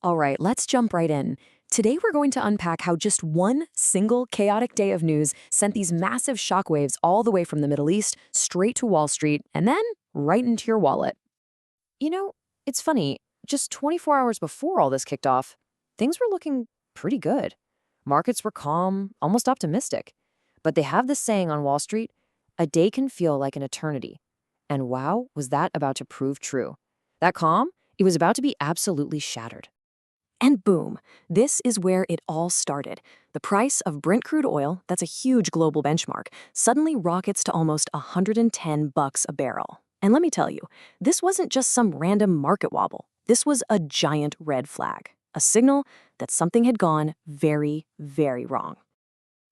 All right, let's jump right in. Today we're going to unpack how just one single chaotic day of news sent these massive shockwaves all the way from the Middle East straight to Wall Street and then right into your wallet. You know, it's funny, just 24 hours before all this kicked off, things were looking pretty good. Markets were calm, almost optimistic. But they have this saying on Wall Street, a day can feel like an eternity. And wow, was that about to prove true. That calm, it was about to be absolutely shattered. And boom, this is where it all started. The price of Brent crude oil, that's a huge global benchmark, suddenly rockets to almost $110 a barrel. And let me tell you, this wasn't just some random market wobble. This was a giant red flag, a signal that something had gone very, very wrong.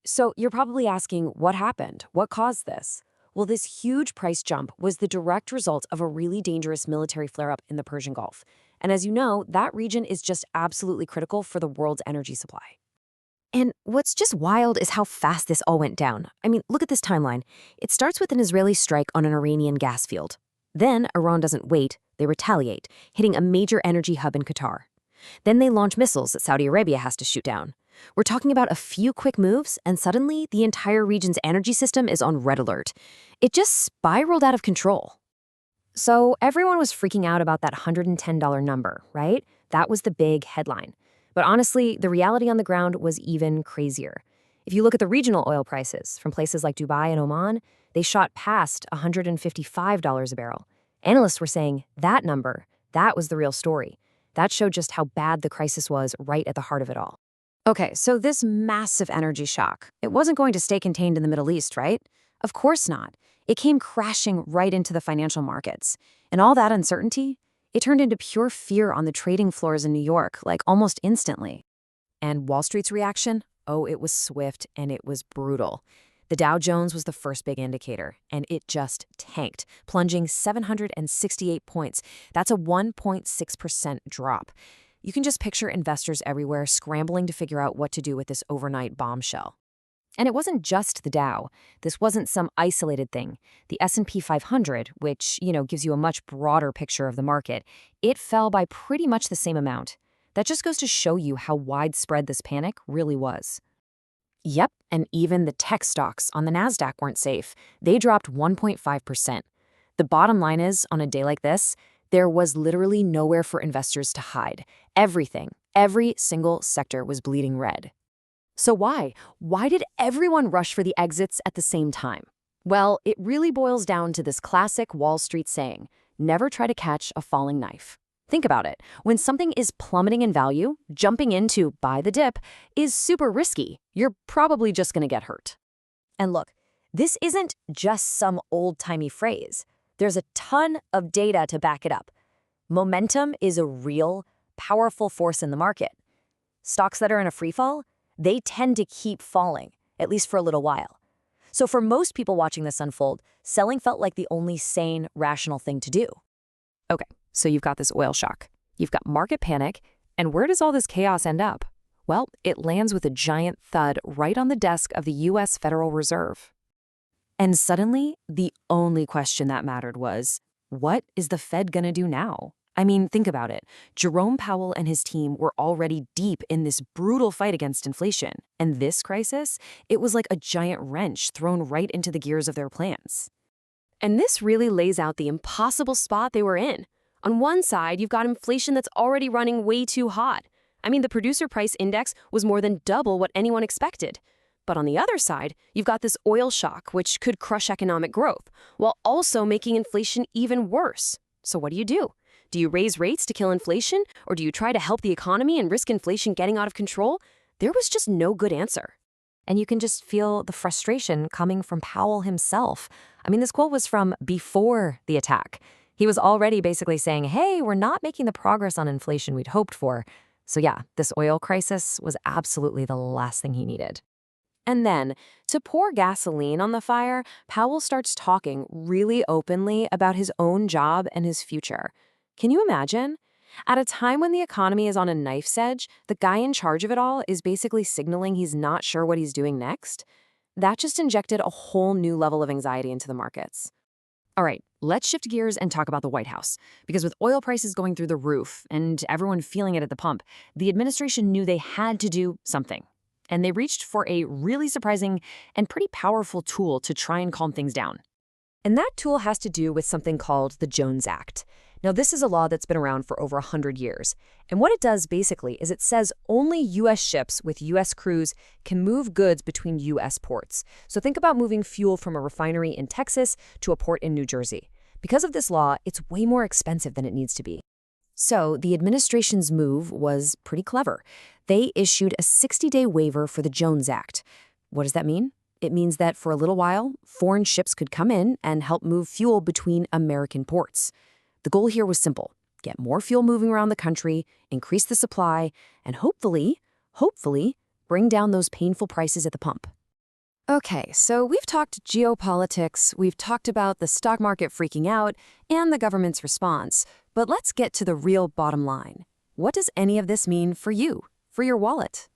So you're probably asking, what happened? What caused this? Well, this huge price jump was the direct result of a really dangerous military flare-up in the Persian Gulf. And as you know, that region is just absolutely critical for the world's energy supply. And what's just wild is how fast this all went down. I mean, look at this timeline. It starts with an Israeli strike on an Iranian gas field. Then Iran doesn't wait, they retaliate, hitting a major energy hub in Qatar. Then they launch missiles that Saudi Arabia has to shoot down. We're talking about a few quick moves, and suddenly the entire region's energy system is on red alert. It just spiraled out of control. So everyone was freaking out about that $110 number, right? That was the big headline. But honestly, the reality on the ground was even crazier. If you look at the regional oil prices from places like Dubai and Oman, they shot past $155 a barrel. Analysts were saying that number, that was the real story. That showed just how bad the crisis was right at the heart of it all. Okay, so this massive energy shock, it wasn't going to stay contained in the Middle East, right? Of course not. It came crashing right into the financial markets. And all that uncertainty, it turned into pure fear on the trading floors in New York, like almost instantly. And Wall Street's reaction? Oh, it was swift and it was brutal. The Dow Jones was the first big indicator, and it just tanked, plunging 768 points. That's a 1.6% drop. You can just picture investors everywhere scrambling to figure out what to do with this overnight bombshell. And it wasn't just the Dow. This wasn't some isolated thing. The S&P 500, which, gives you a much broader picture of the market, it fell by pretty much the same amount. That just goes to show you how widespread this panic really was. Yep, and even the tech stocks on the Nasdaq weren't safe. They dropped 1.5%. The bottom line is, on a day like this, there was literally nowhere for investors to hide. Everything, every single sector was bleeding red. So why? Why did everyone rush for the exits at the same time? Well, it really boils down to this classic Wall Street saying, never try to catch a falling knife. Think about it. When something is plummeting in value, jumping in to buy the dip is super risky. You're probably just going to get hurt. And look, this isn't just some old-timey phrase. There's a ton of data to back it up. Momentum is a real, powerful force in the market. Stocks that are in a freefall, they tend to keep falling, at least for a little while. So for most people watching this unfold, selling felt like the only sane, rational thing to do. Okay, so you've got this oil shock. You've got market panic, and where does all this chaos end up? Well, it lands with a giant thud right on the desk of the U.S. Federal Reserve. And suddenly, the only question that mattered was, what is the Fed gonna do now? I mean, think about it. Jerome Powell and his team were already deep in this brutal fight against inflation. And this crisis, it was like a giant wrench thrown right into the gears of their plans. And this really lays out the impossible spot they were in. On one side, you've got inflation that's already running way too hot. I mean, the producer price index was more than double what anyone expected. But on the other side, you've got this oil shock, which could crush economic growth, while also making inflation even worse. So what do? Do you raise rates to kill inflation, or do you try to help the economy and risk inflation getting out of control? There was just no good answer. And you can just feel the frustration coming from Powell himself. I mean, this quote was from before the attack. He was already basically saying, hey, we're not making the progress on inflation we'd hoped for. So yeah, this oil crisis was absolutely the last thing he needed. And then, to pour gasoline on the fire, Powell starts talking really openly about his own job and his future. Can you imagine? At a time when the economy is on a knife's edge, the guy in charge of it all is basically signaling he's not sure what he's doing next. That just injected a whole new level of anxiety into the markets. All right, let's shift gears and talk about the White House. Because with oil prices going through the roof and everyone feeling it at the pump, the administration knew they had to do something. And they reached for a really surprising and pretty powerful tool to try and calm things down. And that tool has to do with something called the Jones Act. Now, this is a law that's been around for over 100 years. And what it does basically is it says only U.S. ships with U.S. crews can move goods between U.S. ports. So think about moving fuel from a refinery in Texas to a port in New Jersey. Because of this law, it's way more expensive than it needs to be. So the administration's move was pretty clever. They issued a 60-day waiver for the Jones Act. What does that mean? It means that for a little while, foreign ships could come in and help move fuel between American ports. The goal here was simple: get more fuel moving around the country, increase the supply, and hopefully, bring down those painful prices at the pump. Okay, so we've talked geopolitics, we've talked about the stock market freaking out, and the government's response. But let's get to the real bottom line. What does any of this mean for you, for your wallet?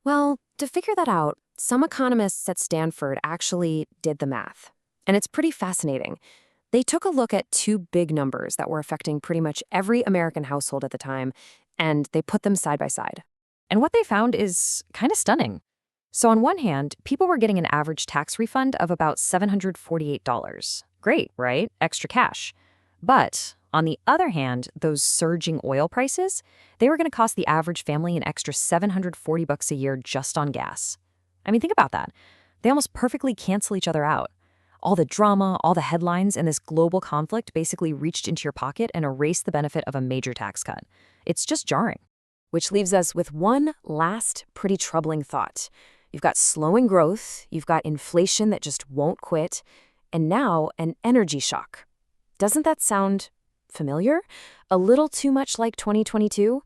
Well, to figure that out, some economists at Stanford actually did the math. And it's pretty fascinating. They took a look at two big numbers that were affecting pretty much every American household at the time, and they put them side by side. And what they found is kind of stunning. So on one hand, people were getting an average tax refund of about $748. Great, right? Extra cash. But on the other hand, those surging oil prices, they were going to cost the average family an extra $740 a year just on gas. I mean, think about that. They almost perfectly cancel each other out. All the drama, all the headlines, and this global conflict basically reached into your pocket and erased the benefit of a major tax cut. It's just jarring. Which leaves us with one last pretty troubling thought. You've got slowing growth, you've got inflation that just won't quit, and now an energy shock. Doesn't that sound familiar? A little too much like 2022?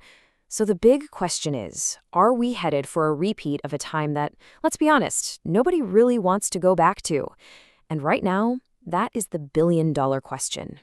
So the big question is, are we headed for a repeat of a time that, let's be honest, nobody really wants to go back to? And right now, that is the billion-dollar question.